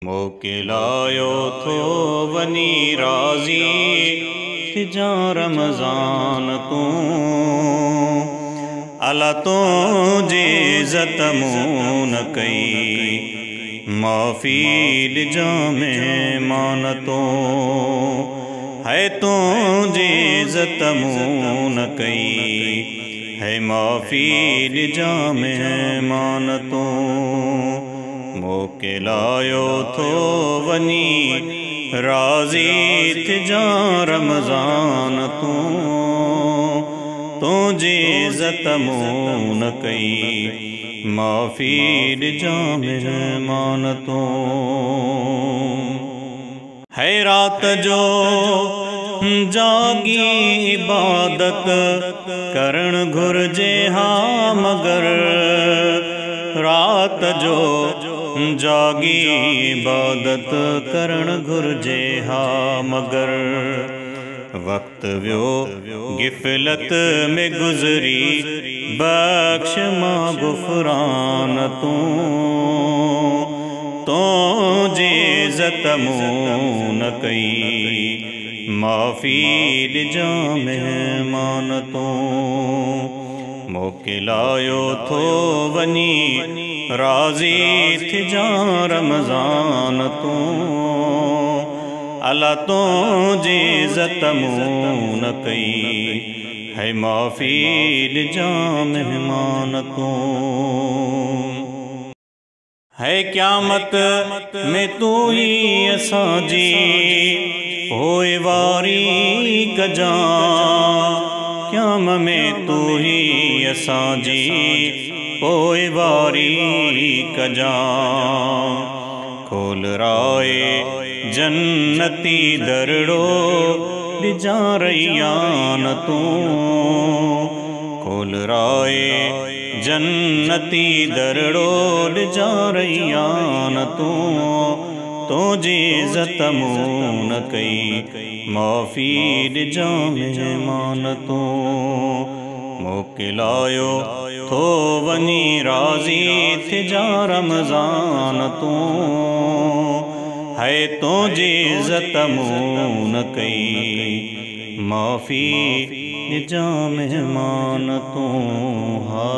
मोकिलायो थो वनी राज़ी तिजा रमज़ान तूं अला तुंहिंजी इज़्ज़त मूं न कई माफ़ी ॾिजां महिमान तूं है तुंहिंजी इज़्ज़त मूं न कई है माफ़ी ॾिजां महिमान तूं मोकिलायो थो वनी राज़ी तिजा रमज़ान तूं तुंहिंजी इज़्ज़त मूं न कई माफ़ी ॾिजां महिमान तूं है रात जो जागी इबादत करण घुर्जे हा मगर रात जो जागी इबादत करण घुर्जे हा मगर वक्त वियो गिफ़लत में गुज़री बख्श मां गुफ़रान तूं तुंहिंजी इज़्ज़त मूं न कई माफ़ी ॾिजां महिमान तूं मोकिलायो थो वनी राज़ी तिजा रमज़ान तूं अला तुंहिंजी इज़्ज़त मूं न कई है माफ़ी ॾिजां महिमान तूं है क़यामत में तू ही असांजी पोइवारी कजां क़याम में तू ही असांजी पोइवारी कजां खोल राए जन्नती दरड़ो ॾिजां रैयान तूं खोल राए जन्नती दरड़ो ॾिजां रैयान तूं तुंहिंजी इज़्ज़त मूं न कई माफ़ी ॾिजां महिमान तूं मोकिलायो थो वनी राज़ी तिजा रमज़ान तूं है तुंहिंजी इज़्ज़त मूं न कई माफ़ी ॾिजां महिमान तूं हा।